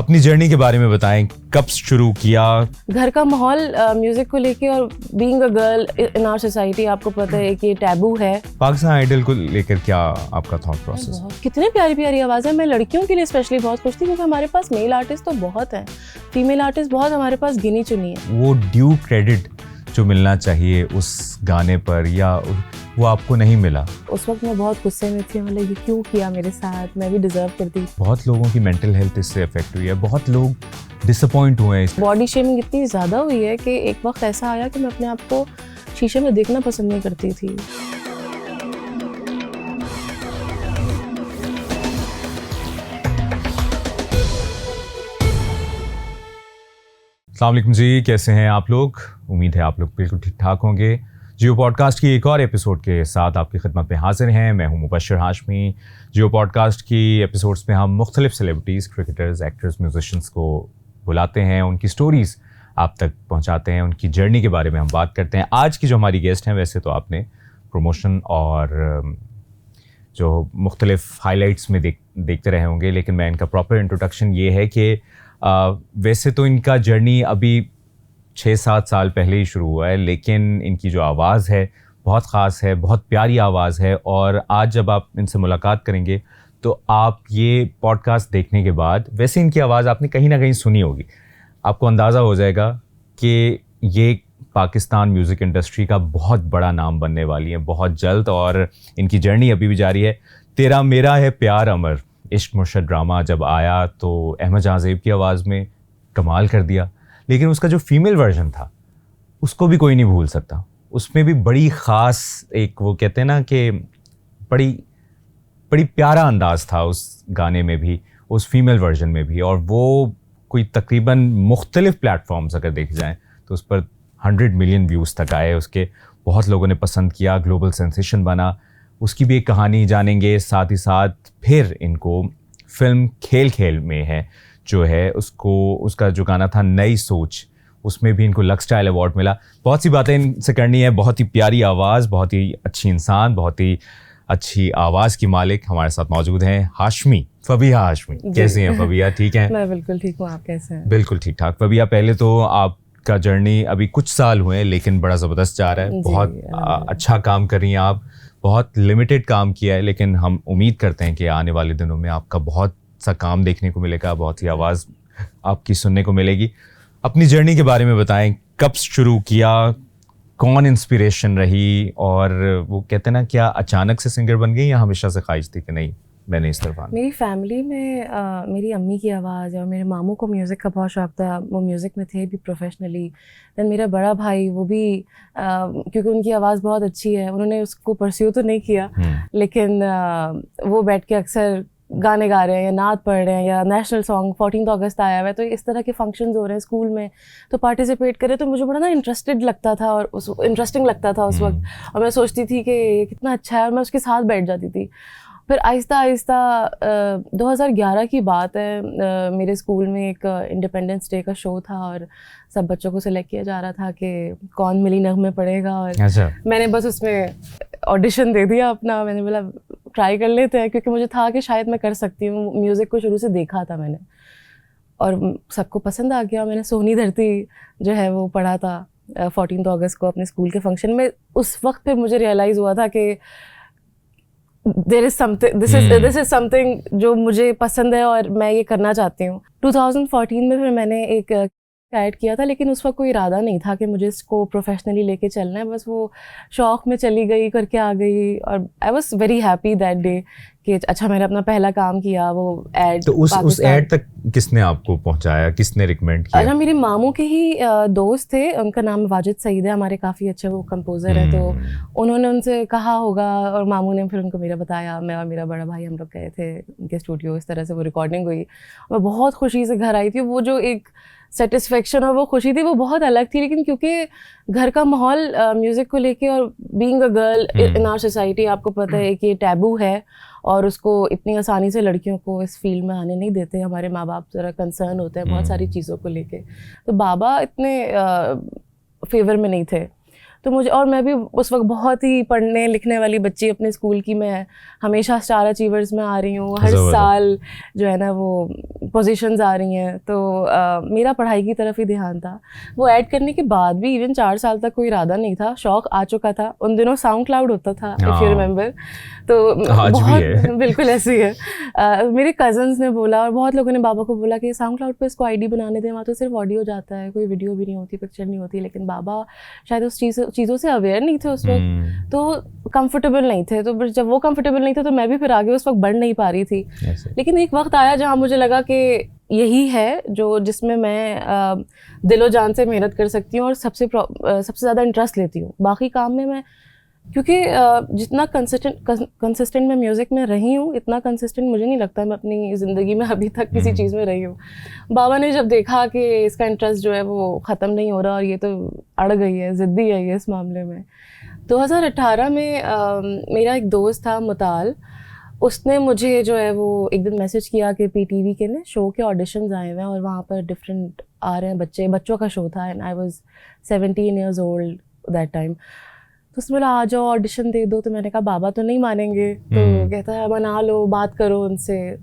अपनी जर्नी के बारे में बताएं, कब शुरू किया? घर का माहौल म्यूजिक को लेके और being a girl in our society, आपको पता है कि ये टैबू है। पाकिस्तान आइडल को लेकर क्या आपका थॉट प्रोसेस? कितने प्यारी प्यारी आवाज़ें। मैं लड़कियों के लिए स्पेशली बहुत खुश थी क्योंकि हमारे पास मेल आर्टिस्ट तो बहुत हैं, फीमेल आर्टिस्ट बहुत हमारे पास गिनी चुनी है। वो ड्यू क्रेडिट जो मिलना चाहिए उस गाने पर, या वो आपको नहीं मिला? उस वक्त मैं बहुत गुस्से में थी, मतलब ये क्यों किया मेरे साथ, मैं भी डिजर्व करती। बहुत लोगों की मेंटल हेल्थ इससे अफेक्ट हुई है, बहुत लोग डिसअपॉइंट हुए हैं। बॉडी शेमिंग इतनी ज़्यादा हुई है कि एक वक्त ऐसा आया कि मैं अपने आप को शीशे में देखना पसंद नहीं करती थी। अस्सलाम वालेकुम जी, कैसे हैं आप लोग? उम्मीद है आप लोग बिल्कुल ठीक ठाक होंगे। जियो पॉडकास्ट की एक और एपिसोड के साथ आपकी खिदमत में हाजिर हैं। मैं हूं मुबशर हाशमी। जियो पॉडकास्ट की एपिसोड्स में हम मुख्तलिफ सेलिब्रिटीज़, क्रिकेटर्स, एक्टर्स, म्यूजिशियंस को बुलाते हैं, उनकी स्टोरीज़ आप तक पहुंचाते हैं, उनकी जर्नी के बारे में हम बात करते हैं। आज की जो हमारी गेस्ट हैं, वैसे तो आपने प्रमोशन और जो मुख्तलिफ हाईलाइट्स में देखते रहे होंगे, लेकिन मैं इनका प्रॉपर इंट्रोडक्शन ये है कि वैसे तो इनका जर्नी अभी 6-7 साल पहले ही शुरू हुआ है, लेकिन इनकी जो आवाज़ है बहुत ख़ास है, बहुत प्यारी आवाज़ है। और आज जब आप इनसे मुलाकात करेंगे तो आप ये पॉडकास्ट देखने के बाद, वैसे इनकी आवाज़ आपने कहीं ना कहीं सुनी होगी, आपको अंदाज़ा हो जाएगा कि ये पाकिस्तान म्यूज़िक इंडस्ट्री का बहुत बड़ा नाम बनने वाली है बहुत जल्द। और इनकी जर्नी अभी भी जारी है। तेरा मेरा है प्यार अमर, इश्क मुर्शद ड्रामा जब आया तो अहमद जहां ज़ेब की आवाज़ में कमाल कर दिया, लेकिन उसका जो फीमेल वर्जन था उसको भी कोई नहीं भूल सकता। उसमें भी बड़ी ख़ास एक, वो कहते हैं ना कि बड़ी प्यारा अंदाज़ था उस गाने में भी, उस फीमेल वर्जन में भी। और वो कोई तकरीबन मुख्तलिफ प्लेटफॉर्म्स अगर देखे जाएँ तो उस पर 100 मिलियन व्यूज़ तक आए उसके, बहुत लोगों ने पसंद किया, ग्लोबल सेंसेशन बना। उसकी भी एक कहानी जानेंगे। साथ ही साथ फिर इनको फिल्म खेल खेल में है जो है उसका जो गाना था नई सोच, उसमें भी इनको लक्स स्टाइल अवार्ड मिला। बहुत सी बातें इनसे करनी है। बहुत ही प्यारी आवाज़, बहुत ही अच्छी इंसान, बहुत ही अच्छी आवाज़ की मालिक हमारे साथ मौजूद हैं हाशमी, फबिहा हाशमी। कैसी हैं फबिहा? ठीक हैं? मैं बिल्कुल ठीक हूँ, आप कैसे हैं? बिल्कुल ठीक ठाक। फबिहा, पहले तो आपका जर्नी अभी कुछ साल हुए हैं लेकिन बड़ा ज़बरदस्त जा रहा है। बहुत अच्छा काम कर रही हैं आप, बहुत लिमिटेड काम किया है, लेकिन हम उम्मीद करते हैं कि आने वाले दिनों में आपका बहुत सा काम देखने को मिलेगा, बहुत ही आवाज़ आपकी सुनने को मिलेगी। अपनी जर्नी के बारे में बताएं, कब शुरू किया, कौन इंस्पिरेशन रही, और वो कहते हैं ना, क्या अचानक से सिंगर बन गई या हमेशा से ख्वाहिश थी कि नहीं मैंने इस तरफ आना? मेरी फैमिली में मेरी अम्मी की आवाज़ और मेरे मामू को म्यूज़िक का बहुत शौक़ था, वो म्यूज़िक में थे भी प्रोफेशनली। दैन मेरा बड़ा भाई, वो भी क्योंकि उनकी आवाज़ बहुत अच्छी है, उन्होंने उसको परस्यू तो नहीं किया, लेकिन वो बैठ के अक्सर गाने गा रहे हैं या नात पढ़ रहे हैं या नेशनल सॉन्ग 14 अगस्त आया हुआ है तो इस तरह के फंक्शंस हो रहे हैं स्कूल में, तो पार्टिसिपेट करे तो मुझे बड़ा ना इंटरेस्टिंग लगता था उस वक्त। और मैं सोचती थी कि ये कितना अच्छा है और मैं उसके साथ बैठ जाती थी। फिर आहिस्ता आहिस्ता 2011 की बात है, मेरे स्कूल में एक इंडिपेंडेंस डे का शो था और सब बच्चों को सिलेक्ट किया जा रहा था कि कौन मिली नगमे पढ़ेगा। और अच्छा। मैंने बस उसमें ऑडिशन दे दिया अपना। मैंने बोला ट्राई कर लेते हैं, क्योंकि मुझे था कि शायद मैं कर सकती हूँ। म्यूज़िक को शुरू से देखा था मैंने और सबको पसंद आ गया। मैंने सोहनी धरती जो है वो पढ़ा था 14 अगस्त को अपने स्कूल के फंक्शन में। उस वक्त फिर मुझे रियलाइज़ हुआ था कि दिस इज समथिंग जो मुझे पसंद है और मैं ये करना चाहती हूँ। 2014 में फिर मैंने एक ऐड किया था, लेकिन उस वक्त कोई इरादा नहीं था कि मुझे इसको प्रोफेशनली लेके चलना है। बस वो शौक़ में चली गई, करके आ गई। और I was very happy that day कि अच्छा मैंने अपना पहला काम किया, वो ऐड। तो उस ऐड तक किसने आपको पहुंचाया, किसने रिकमेंड किया? अच्छा, मेरे मामू के ही दोस्त थे, उनका नाम वाजिद सईद है, हमारे काफ़ी अच्छे वो कंपोज़र है, तो उन्होंने उनसे कहा होगा और मामू ने फिर उनको मेरा बताया। मैं और मेरा बड़ा भाई हम लोग गए थे उनके स्टूडियो, इस तरह से वो रिकॉर्डिंग हुई। मैं बहुत खुशी से घर आई थी। वो जो एक सेटिस्फेक्शन और वो खुशी थी वो बहुत अलग थी। लेकिन क्योंकि घर का माहौल म्यूज़िक को लेके और being a girl in our society, आपको पता है कि ये टैबू है और उसको इतनी आसानी से लड़कियों को इस फील्ड में आने नहीं देते। हमारे माँ बाप ज़रा कंसर्न होते हैं बहुत सारी चीज़ों को लेके, तो बाबा इतने फेवर में नहीं थे। तो मुझे, और मैं भी उस वक्त बहुत ही पढ़ने लिखने वाली बच्ची अपने स्कूल की, मैं हमेशा स्टार अचीवर्स में आ रही हूँ, हर साल जो है ना वो पोजीशंस आ रही हैं, तो मेरा पढ़ाई की तरफ ही ध्यान था। वो ऐड करने के बाद भी इवन 4 साल तक कोई इरादा नहीं था, शौक आ चुका था। उन दिनों साउंड क्लाउड होता था, इफ़ यू रिमेंबर, तो बहुत बिल्कुल ऐसे ही है। मेरे कजन्स ने बोला और बहुत लोगों ने बाबा को बोला कि साउंड क्लाउड पे इसको आईडी बनाने दें, वहाँ तो सिर्फ ऑडियो जाता है, कोई वीडियो भी नहीं होती, पिक्चर नहीं होती। लेकिन बाबा शायद उस चीज़ों से अवेयर नहीं थे उस वक्त, तो कंफर्टेबल नहीं थे। तो जब वो कंफर्टेबल नहीं थे तो मैं भी फिर आगे उस वक्त बढ़ नहीं पा रही थी। लेकिन एक वक्त आया जहाँ मुझे लगा कि यही है जो जिसमें मैं दिलो जान से मेहनत कर सकती हूँ और सबसे ज़्यादा इंटरेस्ट लेती हूँ। बाकी काम में मैं, क्योंकि जितना कंसिस्टेंट मैं म्यूज़िक में रही हूँ, इतना कंसिस्टेंट मुझे नहीं लगता मैं अपनी ज़िंदगी में अभी तक किसी चीज़ में रही हूँ। बाबा ने जब देखा कि इसका इंटरेस्ट जो है वो ख़त्म नहीं हो रहा और ये तो अड़ गई है, ज़िद्दी है ये इस मामले में, 2018 में मेरा एक दोस्त था मुताल, उसने मुझे जो है वो एक दिन मैसेज किया कि PTV के ना शो के ऑडिशंस आए हुए हैं और वहाँ पर डिफरेंट आ रहे हैं, बच्चों का शो था, and I was 17 years old that time. तो उसने बोला आ जाओ ऑडिशन दे दो। तो मैंने कहा बाबा तो नहीं मानेंगे, तो कहता है बना लो, बात करो उनसे।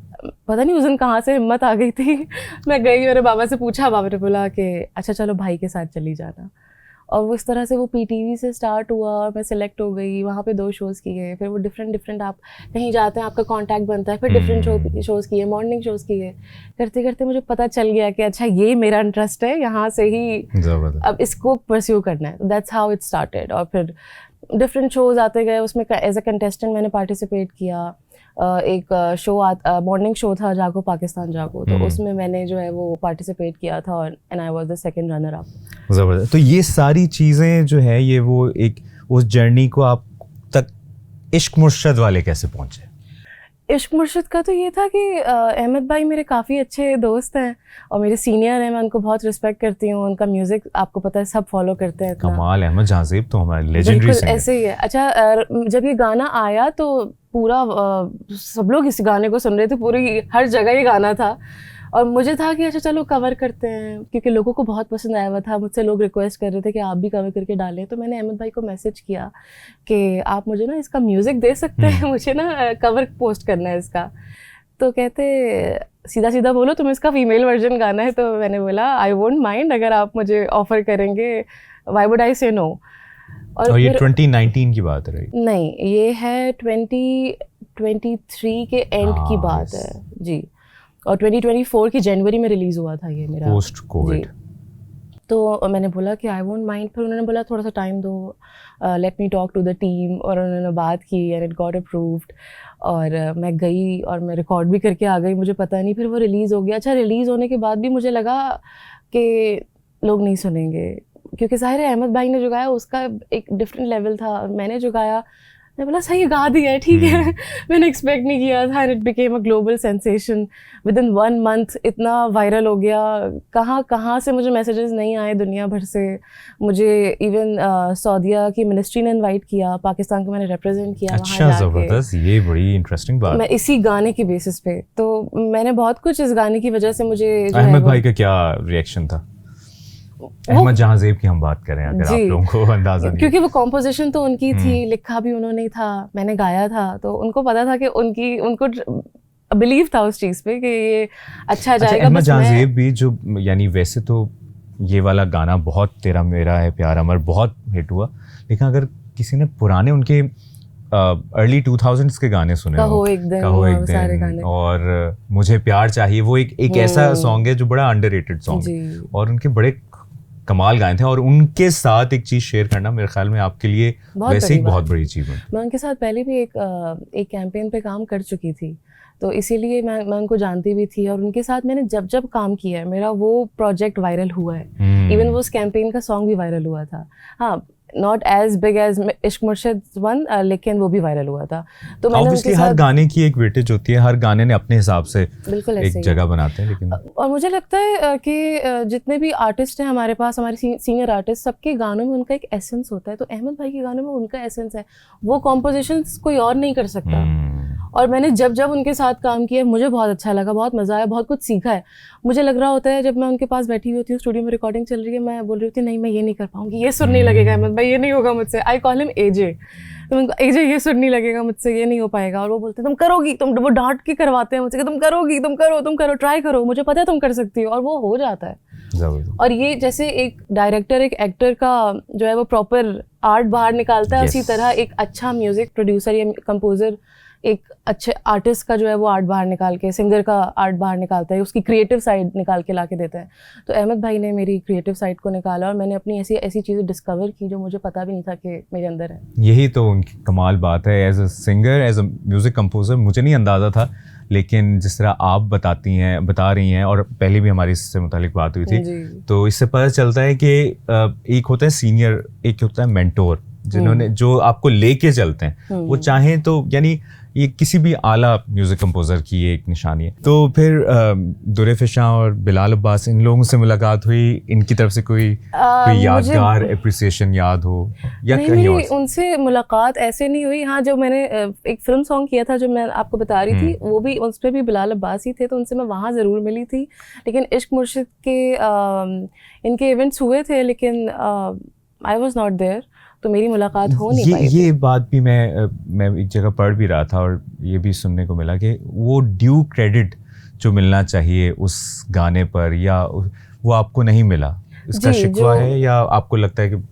पता नहीं उस दिन कहाँ से हिम्मत आ गई थी मैं गई, मैंने बाबा से पूछा, बाबा ने बोला कि अच्छा चलो भाई के साथ चली जाना। और वो इस तरह से वो PTV से स्टार्ट हुआ और मैं सिलेक्ट हो गई। वहाँ पे 2 शोज़ किए, फिर वो डिफरेंट आप कहीं जाते हैं, आपका कांटेक्ट बनता है, फिर डिफरेंट शोज़ किए, मॉर्निंग शोज़ किए। करते करते मुझे पता चल गया कि अच्छा ये मेरा इंटरेस्ट है, यहाँ से ही अब इसको परस्यू करना है। That's how it started. और फिर डिफरेंट शोज़ आते गए, उसमें एज अ कंटेस्टेंट मैंने पार्टिसिपेट किया। एक शो मॉर्निंग शो था जागो पाकिस्तान जागो, तो उसमें मैंने जो है वो पार्टिसिपेट किया था और and I was the second runner up. ज़बरदस्त। तो ये सारी चीज़ें जो है ये वो एक उस जर्नी को आप तक इश्क मुर्शद वाले कैसे पहुँचे? इश्क मुर्शद का तो ये था कि अहमद भाई मेरे काफ़ी अच्छे दोस्त हैं और मेरे सीनियर हैं, मैं उनको बहुत रिस्पेक्ट करती हूँ। उनका म्यूज़िक आपको पता है सब फॉलो करते हैं। कमाल, अहमद जहांज़ेब तो हमारे लेजेंडरी सिंगर ऐसे ही है। अच्छा, जब ये गाना आया तो पूरा सब लोग इस गाने को सुन रहे थे, पूरी हर जगह ये गाना था और मुझे था कि अच्छा चलो कवर करते हैं, क्योंकि लोगों को बहुत पसंद आया हुआ था। मुझसे लोग रिक्वेस्ट कर रहे थे कि आप भी कवर करके डालें। तो मैंने अहमद भाई को मैसेज किया कि आप मुझे ना इसका म्यूज़िक दे सकते हैं, मुझे ना कवर पोस्ट करना है इसका। तो कहते सीधा सीधा बोलो तुम इसका फीमेल वर्जन गाना है। तो मैंने बोला आई वोंट माइंड, अगर आप मुझे ऑफ़र करेंगे, व्हाई वुड आई से नो। और ये 2019 की बात है राइट? नहीं, ये है 2023 के एंड की बात है जी। और 2024 की जनवरी में रिलीज़ हुआ था ये मेरा, पोस्ट कोविड। तो मैंने बोला कि आई वोंट माइंड। फिर उन्होंने बोला थोड़ा सा टाइम दो, let me talk to the team. और उन्होंने बात की एंड इट गॉट अप्रूव्ड। और मैं गई और मैं रिकॉर्ड भी करके आ गई, मुझे पता नहीं। फिर वो रिलीज़ हो गया। अच्छा, रिलीज़ होने के बाद भी मुझे लगा कि लोग नहीं सुनेंगे, क्योंकि ज़ाहिर है अहमद भाई ने जो गाया उसका एक डिफरेंट लेवल था और मैंने जो गाया, मैं बोला सही गा दिया है, ठीक है। मैंने एक्सपेक्ट नहीं किया था। And it became a global sensation with in 1 month, इतना वायरल हो गया। कहाँ से मुझे मैसेजेस नहीं आए दुनिया भर से। मुझे इवन सऊदीया की मिनिस्ट्री ने इनवाइट किया, पाकिस्तान को मैंने रिप्रेजेंट किया। अच्छा, ज़बरदस्त, ये बड़ी इंटरेस्टिंग बात। मैं इसी गाने के बेसिस पे, तो मैंने बहुत कुछ इस गाने की वजह से मुझे। अहमद भाई का क्या रिएक्शन था? अहमद जहांज़ेब की हम बात करें, अगर आप लोगों को अंदाजा नहीं, क्योंकि वो कॉम्पोजिशन तो उनकी थी, लिखा भी उन्होंने था, मैंने गाया था, तो उनको पता था कि उनको बिलीव था उस चीज़ पे कि ये अच्छा जाएगा। अहमद जहांज़ेब भी जो, यानी वैसे तो ये वाला गाना बहुत तेरा मेरा है प्यार अमर बहुत हिट हुआ, लेकिन अगर किसी ने पुराने उनके अर्ली 2000s के गाने सुने कहो एक दिन और मुझे प्यार चाहिए, वो एक ऐसा सॉन्ग है जो बड़ा अंडररेटेड सॉन्ग है और उनके बड़े कमाल गाए थे। और उनके साथ एक चीज़ शेयर करना मेरे ख्याल में आपके लिए वैसे ही बहुत बड़ी अचीवमेंट। मैं उनके साथ पहले भी एक कैंपेन पे काम कर चुकी थी, तो इसीलिए मैं उनको जानती भी थी। और उनके साथ मैंने जब काम किया है, मेरा वो प्रोजेक्ट वायरल हुआ है। इवन वो उस कैंपेन का सॉन्ग भी वायरल हुआ था। हाँ, नॉट एज बिग एज इश्क मुर्शद वन, लेकिन वो भी वायरल हुआ था। तो मैंने ऑब्वियसली हर गाने की एक वेटेज होती है, हर गाने ने अपने हिसाब से बिल्कुल एक जगह बनाते हैं। लेकिन और मुझे लगता है कि जितने भी आर्टिस्ट हैं हमारे पास, हमारे सीनियर आर्टिस्ट, सबके गानों में उनका एक एसेंस होता है। तो अहमद भाई के गानों में उनका एसेंस है, वो कॉम्पोजिशंस कोई और नहीं कर सकता। और मैंने जब जब उनके साथ काम किया मुझे बहुत अच्छा लगा, बहुत मज़ा आया, बहुत कुछ सीखा है। मुझे लग रहा होता है जब मैं उनके पास बैठी हुई होती हूँ, स्टूडियो में रिकॉर्डिंग चल रही है, मैं बोल रही होती नहीं मैं ये नहीं कर पाऊँगी, ये सुर नहीं लगेगा अहमद भाई, ये नहीं होगा मुझसे। आई कॉल हिम एजे, तो उनको एजे ये सुर नहीं लगेगा मुझसे, ये नहीं हो पाएगा। और वो बोलते तुम करोगी, तुम, वो डांट के करवाते हैं मुझसे कि तुम करोगी, तुम करो, ट्राई करो, मुझे पता है तुम कर सकती हो, और वो हो जाता है। और ये जैसे एक डायरेक्टर एक एक्टर का जो है वो प्रॉपर आर्ट बाहर निकालता है, उसी तरह एक अच्छा म्यूजिक प्रोड्यूसर या कंपोजर एक अच्छे आर्टिस्ट का जो है वो आर्ट बाहर निकाल के, सिंगर का आर्ट बाहर निकालता है, उसकी क्रिएटिव साइड निकाल के ला के देता है। तो अहमद भाई ने मेरी क्रिएटिव साइड को निकाला और मैंने अपनी ऐसी चीज़ें डिस्कवर की जो मुझे पता भी नहीं था कि मेरे अंदर है। यही तो उनकी कमाल बात है। As a singer, as a music composer मुझे नहीं अंदाज़ा था, लेकिन जिस तरह आप बता रही हैं, और पहले भी हमारी इससे मुतालिक बात हुई थी, तो इससे पता चलता है कि एक होता है सीनियर, एक होता है मेंटोर, जिन्होंने जो आपको लेके चलते हैं, वो चाहें तो, यानी ये किसी भी आला म्यूजिक कंपोजर की ये एक निशानी है। तो फिर दुरेफ़ शाह और बिलाल अब्बास, इन लोगों से मुलाकात हुई, इनकी तरफ से कोई यादगार एप्रिसिएशन याद हो या कहीं और? उनसे मुलाकात ऐसे नहीं हुई। हाँ, जो मैंने एक फिल्म सॉन्ग किया था जो मैं आपको बता रही थी, वो भी उस पर भी बिलाल अब्बास ही थे, तो उनसे मैं वहाँ ज़रूर मिली थी। लेकिन इश्क मुर्शिद के इनके इवेंट्स हुए थे, लेकिन आई वॉज नॉट देयर, तो मेरी मुलाकात हो नहीं पाई। ये बात भी मैं एक जगह पढ़ भी रहा था, और ये भी सुनने को मिला कि वो ड्यू क्रेडिट जो मिलना चाहिए उस गाने पर, या वो आपको नहीं मिला, इसका शिकवा है, या आपको लगता है कि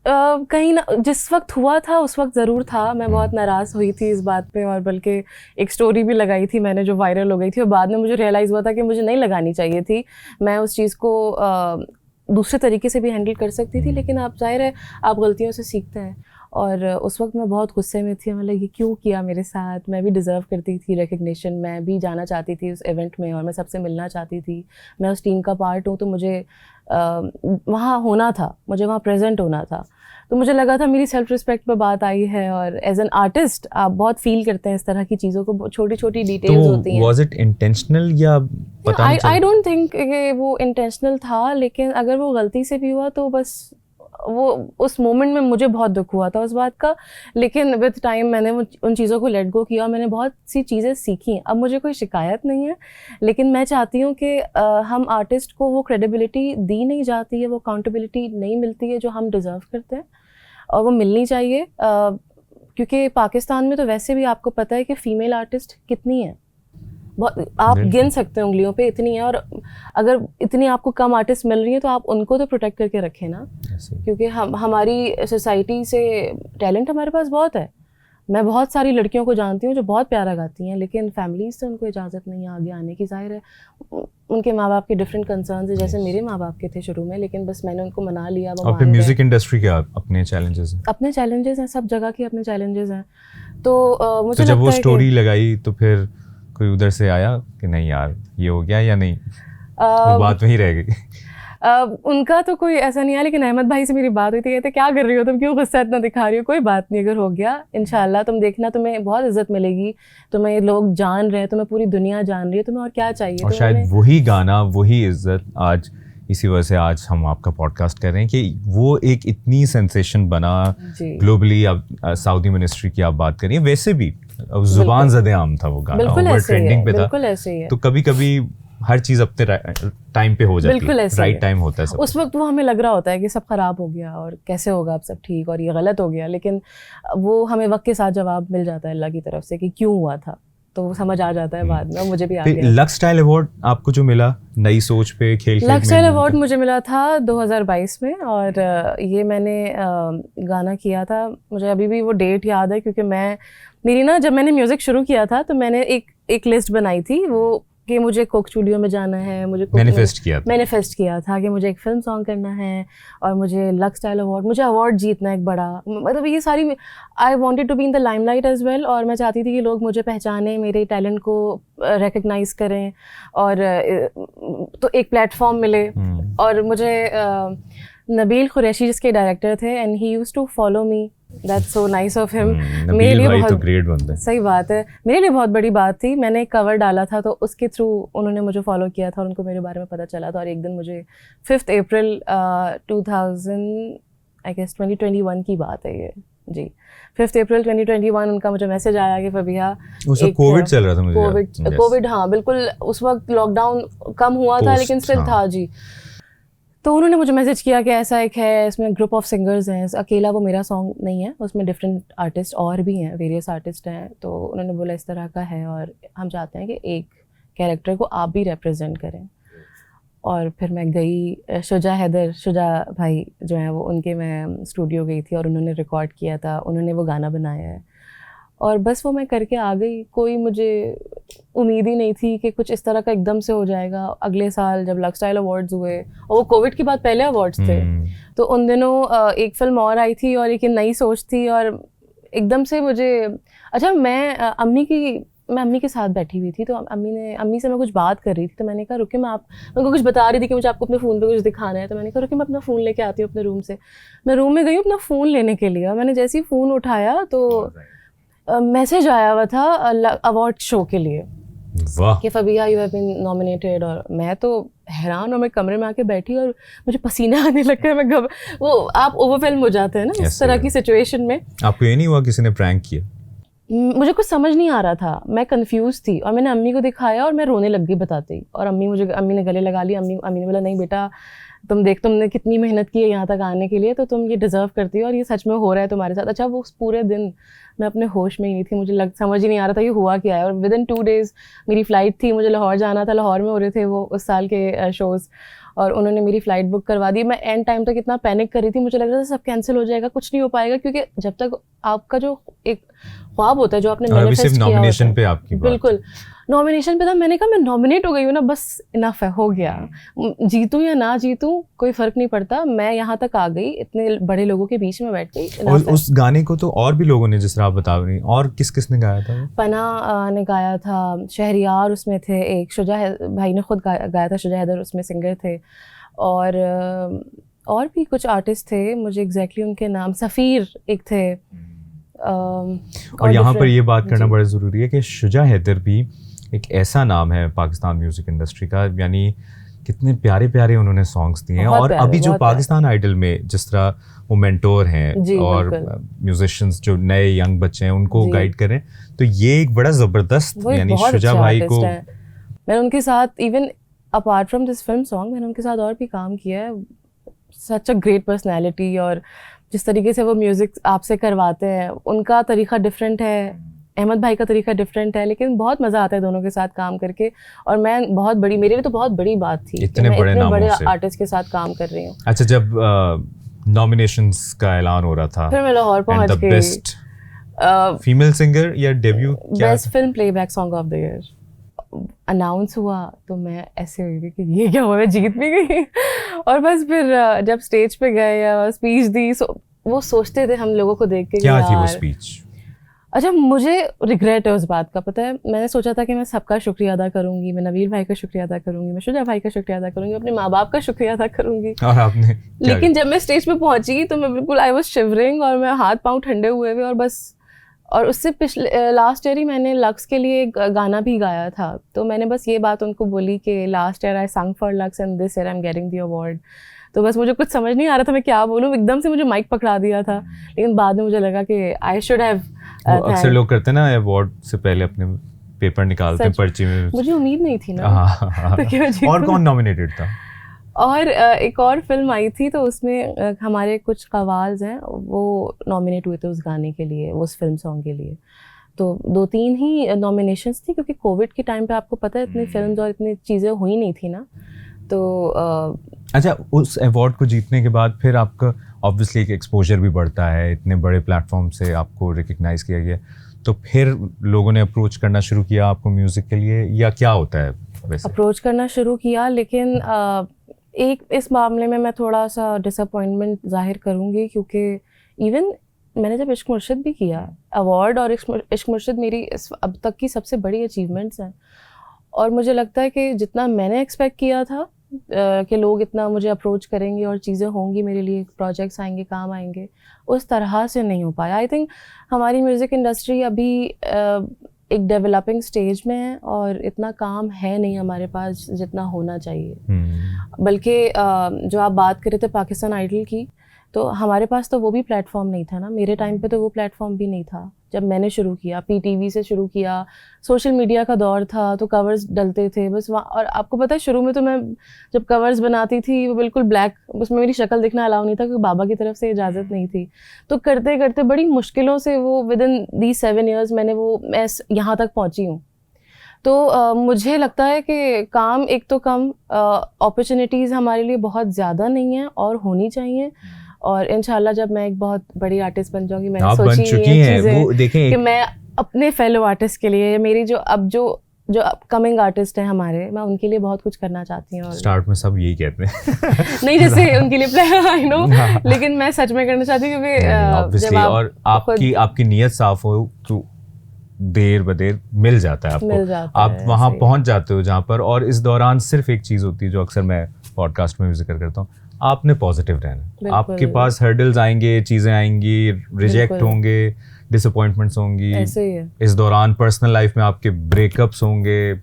कहीं ना जिस वक्त हुआ था उस वक्त ज़रूर था। मैं बहुत नाराज़ हुई थी इस बात पे, और बल्कि एक स्टोरी भी लगाई थी मैंने जो वायरल हो गई थी, और बाद में मुझे रियलाइज़ हुआ था कि मुझे नहीं लगानी चाहिए थी। मैं उस चीज़ को दूसरे तरीके से भी हैंडल कर सकती थी, लेकिन आप ज़ाहिर है आप गलतियों से सीखते हैं। और उस वक्त मैं बहुत गुस्से में थी, मतलब ये क्यों किया मेरे साथ, मैं भी डिज़र्व करती थी रिकग्निशन, मैं भी जाना चाहती थी उस इवेंट में और मैं सबसे मिलना चाहती थी। मैं उस टीम का पार्ट हूँ, तो मुझे वहाँ होना था, मुझे वहाँ प्रेजेंट होना था। तो मुझे लगा था मेरी सेल्फ रिस्पेक्ट पर बात आई है, और एज एन आर्टिस्ट आप बहुत फील करते हैं इस तरह की चीज़ों को, छोटी छोटी डिटेल्स होती हैं। वाज इट इंटेंशनल या पता नहीं? आई डोंट थिंक कि वो इंटेंशनल था, लेकिन अगर वो गलती से भी हुआ तो बस वो उस मोमेंट में मुझे बहुत दुख हुआ था उस बात का। लेकिन विद टाइम मैंने उन चीज़ों को लेट गो किया, मैंने बहुत सी चीज़ें सीखी। अब मुझे कोई शिकायत नहीं है, लेकिन मैं चाहती हूँ कि हम आर्टिस्ट को वो क्रेडिबिलिटी दी नहीं जाती है, वो अकाउंटेबिलिटी नहीं मिलती है जो हम डिज़र्व करते हैं, और वो मिलनी चाहिए। क्योंकि पाकिस्तान में तो वैसे भी आपको पता है कि फ़ीमेल आर्टिस्ट कितनी है, बहुत आप गिन सकते हैं उंगलियों पे, इतनी है। और अगर इतनी आपको कम आर्टिस्ट मिल रही हैं तो आप उनको तो प्रोटेक्ट करके रखें ना, क्योंकि हमारी सोसाइटी से टैलेंट हमारे पास बहुत है। मैं बहुत सारी लड़कियों को जानती हूँ जो बहुत प्यारा गाती हैं, लेकिन फैमिलीज से उनको इजाज़त नहीं है आगे आने की। ज़ाहिर है उनके माँ बाप के डिफरेंट कंसर्न्स है, जैसे मेरे माँ बाप के थे शुरू में, लेकिन बस मैंने उनको मना लिया। और फिर म्यूजिक इंडस्ट्री के अपने चैलेंजेस हैं, अपने चैलेंजेस हैं, सब जगह के अपने चैलेंजेस हैं। तो मुझे जब वो स्टोरी लगाई तो फिर कोई उधर से आया कि नहीं यार ये हो गया, या नहीं वो बात वहीं रह गई? उनका तो कोई ऐसा नहीं है, लेकिन अहमद भाई से मेरी बात हुई थी, कहते क्या कर रही हो तुम, क्यों गुस्सा इतना दिखा रही हो, कोई बात नहीं, अगर हो गया इंशाल्लाह तुम देखना तुम्हें बहुत इज्जत मिलेगी, तुम्हें लोग जान रहे हैं, तुम्हें पूरी दुनिया जान रही है, तुम्हें और क्या चाहिए। और शायद वही गाना, वही इज्जत, आज इसी वजह से आज हम आपका पॉडकास्ट कर रहे हैं कि वो एक इतनी सेंसेशन बना ग्लोबली। अब सऊदी मिनिस्ट्री की आप बात करिए, वैसे भी जुबान ज़दे आम था वो गाना, ओवर ट्रेंडिंग पे था। बिल्कुल ऐसे ही है। तो कभी कभी हर चीज़ अपने टाइम पे हो जाती बिल्कुल है, ऐसे राइट टाइम होता है सब। उस वक्त वो हमें लग रहा होता है कि सब खराब हो गया और कैसे होगा अब सब ठीक, और ये गलत हो गया, लेकिन वो हमें वक्त के साथ जवाब मिल जाता है अल्लाह की तरफ से कि क्यों हुआ था, तो वो समझ आ जाता है बाद में। मुझे भी आ गया। लक्स स्टाइल अवार्ड आपको जो मिला नई सोच पे, खेल लक्स स्टाइल अवार्ड मुझे मिला था 2022 में, और ये मैंने गाना किया था, मुझे अभी भी वो डेट याद है, क्योंकि मेरी ना जब मैंने म्यूज़िक शुरू किया था तो मैंने एक लिस्ट बनाई थी वो कि मुझे कोक स्टूडियो में जाना है, मुझे मैनिफेस्ट किया था कि मुझे एक फिल्म सॉन्ग करना है और मुझे लक्स स्टाइल अवार्ड, मुझे अवार्ड जीतना एक बड़ा, मतलब ये सारी, I wanted to be in the limelight as well, और मैं चाहती थी कि लोग मुझे पहचानें, मेरे टैलेंट को रिकग्नाइज करें, और तो एक प्लेटफॉर्म मिले। और मुझे नबील कुरैशी जिसके डायरेक्टर थे, and he used to follow me, that's so nice of him. मेरे लिए बहुत, तो ग्रेट बंदा है। सही बात है, मेरे लिए बहुत बड़ी बात थी। मैंने एक कवर डाला था तो उसके थ्रू उन्होंने मुझे फॉलो किया था और उनको मेरे बारे में पता चला था, और एक दिन मुझे 5 अप्रैल 2021 की बात है ये, जी 5 अप्रैल 2021 उनका मुझे मैसेज आया कि फबिहा उस वक्त कोविड चल रहा था मुझे कोविड हाँ बिल्कुल उस वक्त लॉकडाउन कम हुआ था लेकिन स्टिल हाँ। था जी। तो उन्होंने मुझे मैसेज किया कि ऐसा एक है, इसमें ग्रुप ऑफ सिंगर्स हैं, अकेला वो मेरा सॉन्ग नहीं है, उसमें डिफरेंट आर्टिस्ट और भी हैं, वेरियस आर्टिस्ट हैं। तो उन्होंने बोला इस तरह का है और हम चाहते हैं कि एक कैरेक्टर को आप भी रिप्रेजेंट करें। और फिर मैं गई, शुजा भाई जो हैं वो उनके मैं स्टूडियो गई थी और उन्होंने रिकॉर्ड किया था, उन्होंने वो गाना बनाया है और बस वो मैं करके आ गई। कोई मुझे उम्मीद ही नहीं थी कि कुछ इस तरह का एकदम से हो जाएगा। अगले साल जब लक्सटाइल अवार्ड्स हुए और वो कोविड के बाद पहले अवार्ड्स थे, तो उन दिनों एक फिल्म और आई थी और एक नई सोच थी और एकदम से मुझे अच्छा मैं अम्मी के साथ बैठी हुई थी तो अम्मी से मैं कुछ बात कर रही थी तो मैंने कहा रुके मैं उनको कुछ बता रही थी कि मुझे आपको अपने फ़ोन पे कुछ दिखाना है। तो मैंने कहा रुके मैं अपना फ़ोन लेके आती हूँ अपने रूम से। मैं रूम में गई अपना फ़ोन लेने के लिए और मैंने जैसे ही फ़ोन उठाया तो मैसेज आया हुआ था अवार्ड शो के लिए कि फबिहा यू हैव बीन नॉमिनेटेड। और मैं तो हैरान और मैं कमरे में आके बैठी और मुझे पसीना आने लग गया। मैं वो आप ओवरवेल्म हो जाते हैं ना इस तरह की सिचुएशन में। आपको ये नहीं हुआ किसी ने प्रैंक किया? मुझे कुछ समझ नहीं आ रहा था, मैं कंफ्यूज थी और मैंने अम्मी को दिखाया और मैं रोने लग गई बताते ही। और अम्मी ने गले लगा लिया। अम्मी ने बोला नहीं बेटा तुमने कितनी मेहनत की है यहाँ तक आने के लिए, तो तुम ये डिज़र्व करती हो और ये सच में हो रहा है तुम्हारे साथ। अच्छा वो पूरे दिन मैं अपने होश में ही नहीं थी, मुझे समझ ही नहीं आ रहा था ये हुआ क्या है। और विदिन 2 डेज़ मेरी फ़्लाइट थी, मुझे लाहौर जाना था, लाहौर में हो रहे थे वो उस साल के शोज़ और उन्होंने मेरी फ़्लाइट बुक करवा दी। मैं एंड टाइम तक इतना पैनिक कर रही थी, मुझे लग रहा था सब कैंसिल हो जाएगा, कुछ नहीं हो पाएगा, क्योंकि जब तक आपका जो एक ख्वाब होता है जो आपने मैनिफेस्ट किया नॉमिनेशन पे आपकी बात बिल्कुल नॉमिनेशन पे था। मैंने कहा मैं नॉमिनेट हो गई हूँ ना, बस इनफ है, हो गया, जीतूं या ना जीतूं कोई फ़र्क नहीं पड़ता, मैं यहाँ तक आ गई, इतने बड़े लोगों के बीच में बैठ गई। और उस गाने को तो और भी लोगों ने, जिस तरह आप बता रही, और किस ने गाया था? पना ने गाया था, शहरियार उसमें थे, एक शुजा भाई ने खुद गाया था, शुजा हैदर उसमें सिंगर थे और भी कुछ आर्टिस्ट थे, मुझे एग्जैक्टली उनके नाम, सफ़ीर एक थे। और यहाँ पर ये बात करना बड़ा ज़रूरी है कि शुजा हैदर भी एक ऐसा नाम है पाकिस्तान म्यूज़िक इंडस्ट्री का, यानी कितने प्यारे प्यारे उन्होंने सॉन्ग्स दिए हैं। और अभी जो पाकिस्तान आइडल में जिस तरह वो मेंटोर हैं और म्यूजिशियंस जो नए यंग बच्चे हैं उनको गाइड कर रहे हैं, तो ये एक बड़ा ज़बरदस्त, यानी शुजा भाई को मैंने उनके साथ even apart from this film song मैंने उनके साथ और भी काम किया है। सच अ ग्रेट पर्सनैलिटी, और जिस तरीके से वो म्यूज़िक आपसे करवाते हैं उनका तरीका डिफरेंट है, अहमद भाई का तरीका डिफरेंट है, लेकिन बहुत मज़ा आता है दोनों के साथ काम करके। और मैं मेरे लिए तो बहुत बड़ी बात थी इतने बड़े आर्टिस्ट के साथ काम कर रही हूँ। अच्छा, जब नॉमिनेशंस का ऐलान हो रहा था फिर मैं लाहौर पहुँच गई, बेस्ट फीमेल सिंगर या debut, best film playback song of the year announce हुआ तो मैं ऐसे हुई कि ये क्या हुआ, मैं जीत भी गई। और बस फिर जब स्टेज पे गए या स्पीच दी, वो सोचते थे हम लोगों को देख के क्या थी वो स्पीच। अच्छा, मुझे रिग्रेट है उस बात का, पता है, मैंने सोचा था कि मैं सबका शुक्रिया अदा करूंगी, मैं नवील भाई का शुक्रिया अदा करूंगी, मैं शुजा भाई का शुक्रिया अदा करूंगी, अपने माँ बाप का शुक्रिया अदा करूंगी। और आपने लेकिन जब मैं स्टेज पे पहुंची तो मैं बिल्कुल आई वाज शिवरिंग और मैं हाथ पाँव ठंडे हुए हुए और बस। और उससे पिछले लास्ट ईयर ही मैंने लक्स के लिए एक गाना भी गाया था, तो मैंने बस ये बात उनको बोली कि लास्ट ईयर आई संग for lux and this year I am getting the award. तो बस मुझे कुछ समझ नहीं आ रहा था मैं क्या बोलूँ, एकदम से मुझे माइक पकड़ा दिया था, लेकिन बाद में मुझे लगा कि आई शुड हैव। अक्सर लोग करते हैं ना अवार्ड से पहले अपने पेपर निकालते हैं पर्ची में, मुझे उम्मीद नहीं थी ना। तो क्यों और कौन नॉमिनेटेड था? और एक और फिल्म आई थी तो उसमें हमारे कुछ कवाल्स हैं वो नॉमिनेट हुए थे उस गाने के लिए, उस फिल्म सॉन्ग के लिए। तो 2-3 ही नॉमिनेशंस थी, क्योंकि कोविड के टाइम पे आपको पता है इतनी फिल्म्स और इतनी चीज़ें हुई नहीं थी ना। तो अच्छा, उस अवार्ड को जीतने के बाद फिर आपका ऑब्वियसली एक एक्सपोजर भी बढ़ता है, इतने बड़े प्लेटफॉर्म से आपको रिकग्नाइज किया गया, तो फिर लोगों ने अप्रोच करना शुरू किया आपको म्यूज़िक के लिए, या क्या होता है वैसे? अप्रोच करना शुरू किया, लेकिन एक इस मामले में मैं थोड़ा सा डिसअपॉइंटमेंट जाहिर करूँगी, क्योंकि इवन मैंने जब इश्क मुर्शिद भी किया, अवार्ड और इश्क मुर्शिद मेरी अब तक की सबसे बड़ी अचीवमेंट्स हैं, और मुझे लगता है कि जितना मैंने एक्सपेक्ट किया था कि लोग इतना मुझे अप्रोच करेंगे और चीज़ें होंगी मेरे लिए, प्रोजेक्ट्स आएंगे, काम आएंगे, उस तरह से नहीं हो पाया। आई थिंक हमारी म्यूज़िक इंडस्ट्री अभी एक डेवलपिंग स्टेज में है और इतना काम है नहीं हमारे पास जितना होना चाहिए। बल्कि जो आप बात कर रहे थे पाकिस्तान आइडल की, तो हमारे पास तो वो भी प्लेटफॉर्म नहीं था ना, मेरे टाइम पे तो वो प्लेटफॉर्म भी नहीं था जब मैंने शुरू किया। PTV से शुरू किया, सोशल मीडिया का दौर था, तो कवर्स डलते थे बस वहाँ। और आपको पता है शुरू में तो मैं जब कवर्स बनाती थी वो बिल्कुल ब्लैक, उसमें मेरी शक्ल दिखना अलाउ नहीं था क्योंकि बाबा की तरफ से इजाज़त नहीं थी। तो करते करते बड़ी मुश्किलों से वो विद इन दीज 7 years मैं यहाँ तक पहुँची हूँ। तो मुझे लगता है कि काम एक तो कम, अपॉर्चुनिटीज़ हमारे लिए बहुत ज़्यादा नहीं है और होनी चाहिए। और इंशाल्लाह जब मैं एक बहुत बड़ी आर्टिस्ट बन जाऊंगी, मैंने सोची हुई है चीज़ें कि मैं अपने फेलो आर्टिस्ट के लिए, मेरी जो अपकमिंग आर्टिस्ट हैं हमारे, मैं उनके लिए बहुत कुछ करना चाहती हूँ। स्टार्ट में सब यही कहते हैं नहीं, जैसे उनके लिए आई नो, लेकिन मैं सच में करना चाहती हूँ क्योंकि जब और आपकी नीयत साफ हो तो देर बदेर मिल जाता है आपको, आप वहाँ पहुँच जाते हो जहाँ पर। और इस दौरान सिर्फ एक चीज़ होती है जो अक्सर मैं पॉडकास्ट में भी जिक्र करता हूँ, आपने पॉजिटिव रहना। आपके पास हर्डल्स आएंगे, चीज़ें आएंगी, रिजेक्ट होंगे, डिसअपॉइंटमेंट्स होंगी, इस दौरान पर्सनल लाइफ में आपके ब्रेकअप्स होंगे,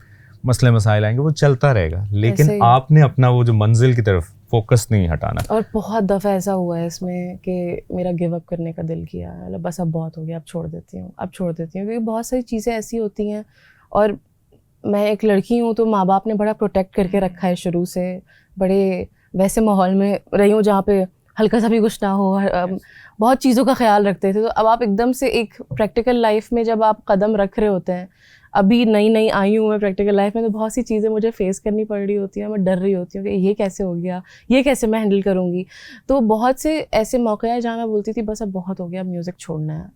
मसले मसाइल आएंगे, वो चलता रहेगा। लेकिन आपने अपना वो जो मंजिल की तरफ फोकस नहीं हटाना। और बहुत दफ़ा ऐसा हुआ है इसमें कि मेरा गिव अप करने का दिल किया, मतलब बस अब बहुत हो गया, अब छोड़ देती हूँ क्योंकि बहुत सारी चीज़ें ऐसी होती हैं। और मैं एक लड़की हूँ तो माँ बाप ने बड़ा प्रोटेक्ट करके रखा है शुरू से, बड़े वैसे माहौल में रही हूँ जहाँ पे हल्का सा भी कुछ ना हो, बहुत चीज़ों का ख्याल रखते थे। तो अब आप एकदम से एक प्रैक्टिकल लाइफ में जब आप कदम रख रहे होते हैं, अभी नई आई हूँ मैं प्रैक्टिकल लाइफ में, तो बहुत सी चीज़ें मुझे फेस करनी पड़ रही होती हैं। मैं डर रही होती हूँ कि ये कैसे हो गया, ये कैसे मैं हैंडल करूँगी। तो बहुत से ऐसे मौके हैं जहाँ मैं बोलती थी बस अब बहुत हो गया, अब म्यूज़िक छोड़ना है,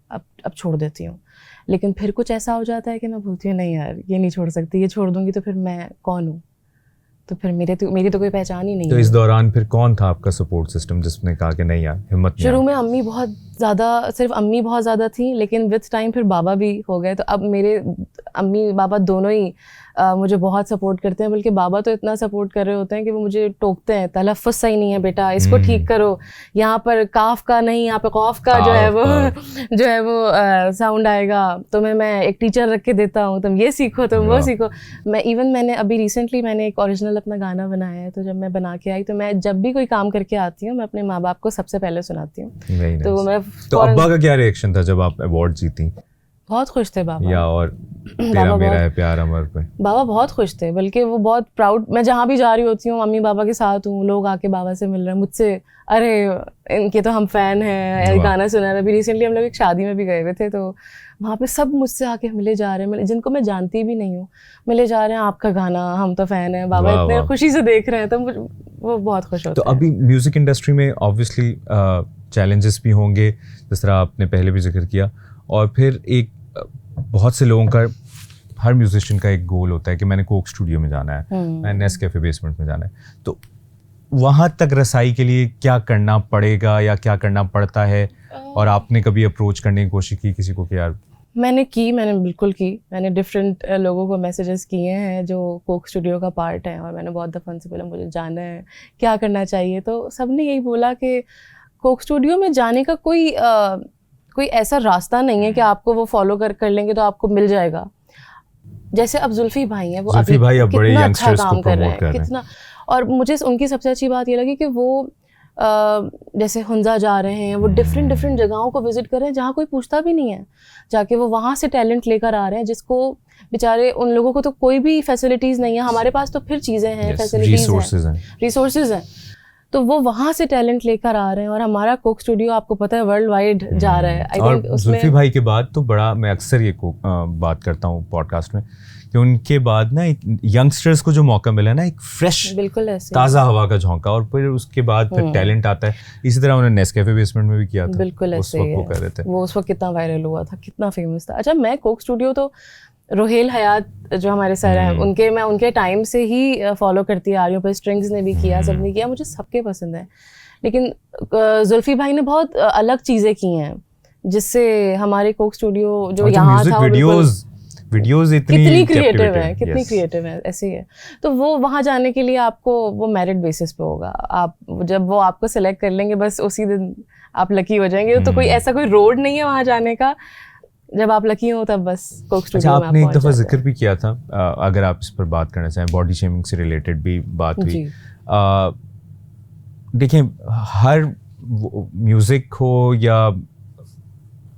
अब छोड़ देती हूँ। लेकिन फिर कुछ ऐसा हो जाता है कि मैं बोलती हूँ नहीं यार, ये नहीं छोड़ सकती, ये छोड़ दूँगी तो फिर मैं कौन हूँ, तो फिर मेरी तो कोई पहचान ही नहीं है। तो इस दौरान फिर कौन था आपका सपोर्ट सिस्टम जिसने कहा कि नहीं यार हिम्मत नहीं? शुरू में अम्मी बहुत ज़्यादा थी, लेकिन विद टाइम फिर बाबा भी हो गए। तो अब मेरे अम्मी बाबा दोनों ही मुझे बहुत सपोर्ट करते हैं, बल्कि बाबा तो इतना सपोर्ट कर रहे होते हैं कि वो मुझे टोकते हैं, तलफ़्फ़ुज़ सही नहीं है बेटा, इसको ठीक करो, यहाँ पर काफ का नहीं, यहाँ पे कौफ का जो है वो साउंड आएगा, तो मैं एक टीचर रख के देता हूँ, तुम ये सीखो, तुम वो सीखो। मैंने अभी रिसेंटली एक ओरिजिनल अपना गाना बनाया है, तो जब मैं बना के आई तो मैं जब भी कोई काम करके आती हूँ मैं अपने माँ बाप को सबसे पहले सुनाती हूँ। तो अब्बा का क्या रिएक्शन था जब आप अवार्ड जीती? बहुत खुश थे बाबा। या और तेरा मेरा है प्यार अमर पे बाबा बहुत खुश थे, बल्कि वो बहुत प्राउड। मैं जहाँ भी जा रही होती हूँ मम्मी बाबा के साथ हूँ, लोग आके बाबा से मिल रहे हैं मुझसे, अरे इनके तो हम फैन हैं, गाना सुना रहे। अभी रिसेंटली हम लोग एक शादी में भी गए हुए थे, तो वहाँ पे सब मुझसे आके मिले जा रहे हैं, जिनको मैं जानती भी नहीं हूँ, मिले जा रहे हैं, आपका गाना हम तो फैन हैं, बाबा इतने खुशी से देख रहे हैं, तो वो बहुत खुश होते हैं। तो अभी म्यूज़िक इंडस्ट्री में ऑब्वियसली चैलेंजेस भी होंगे, जिस तरह आपने पहले भी जिक्र किया, और फिर एक बहुत से लोगों का, हर म्यूजिशियन का एक गोल होता है कि मैंने कोक स्टूडियो में जाना है, मैंने नेस्कैफे बेसमेंट में जाना है। तो वहाँ तक रसाई के लिए क्या करना पड़ेगा या क्या करना पड़ता है? और आपने कभी अप्रोच करने की कोशिश की किसी को कि यार? मैंने बिल्कुल की। मैंने डिफरेंट लोगों को मैसेजेस किए हैं जो कोक स्टूडियो का पार्ट है, और मैंने बहुत दफ़ा उनसे बोला मुझे जाना है, क्या करना चाहिए। तो सब ने यही बोला कि कोक स्टूडियो में जाने का कोई ऐसा रास्ता नहीं है कि आपको वो फॉलो कर लेंगे तो आपको मिल जाएगा। जैसे अब जुल्फी भाई हैं, वो अभी कितना अच्छा काम कर रहे हैं, कितना। और मुझे उनकी सबसे अच्छी बात ये लगी कि वो जैसे हुंजा जा रहे हैं, वो डिफरेंट जगहों को विजिट कर रहे हैं जहाँ कोई पूछता भी नहीं है, जाके वो वहाँ से टैलेंट लेकर आ रहे हैं, जिसको बेचारे उन लोगों को तो कोई भी फैसिलिटीज़ नहीं है। हमारे पास तो फिर चीज़ें हैं, फैसिलिटीज़ हैं, रिसोर्सेज हैं, तो वो वहाँ से टैलेंट लेकर आ रहे हैं। और हमारा कोक स्टूडियो आपको पता है वर्ल्ड वाइड जा रहा है। और जुल्फी भाई के बाद तो बड़ा, मैं अक्सर ये बात करता हूँ पॉडकास्ट में कि उनके बाद ना एक यंगस्टर्स को जो मौका मिला ना, एक फ्रेश बिल्कुल ऐसे ताज़ा हवा का झोंका, और फिर उसके बाद फिर टैलेंट आता है। इसी तरह उन्होंने नेस्कैफे बेसमेंट में भी किया था, बिल्कुल उस वक्त वो कर रहे थे, वो उस वक्त कितना वायरल हुआ था, कितना फेमस था। अच्छा, मैं कोक स्टूडियो तो रोहेल हयात जो हमारे सर हैं मैं उनके टाइम से ही फॉलो करती आ रही हूँ। पर स्ट्रिंग्स ने भी किया, सबने किया, मुझे सबके पसंद है। लेकिन जुल्फी भाई ने बहुत अलग चीज़ें की हैं जिससे हमारे कोक स्टूडियो जो यहाँ था, वीडियोस कितनी क्रिएटिव है, ऐसे ही है। तो वो वहाँ जाने के लिए आपको वो मेरिट बेसिस पे होगा। आप जब वो आपको सेलेक्ट कर लेंगे, बस उसी दिन आप लकी हो जाएंगे। तो कोई ऐसा कोई रोड नहीं है वहाँ जाने का, जब आप लकी हो तब बस कोक स्टूडियो में। आपने एक दफ़ा जिक्र भी किया था, अगर आप इस पर बात करना चाहें, बॉडी शेमिंग से रिलेटेड भी बात हुई। देखिए, हर म्यूजिक हो या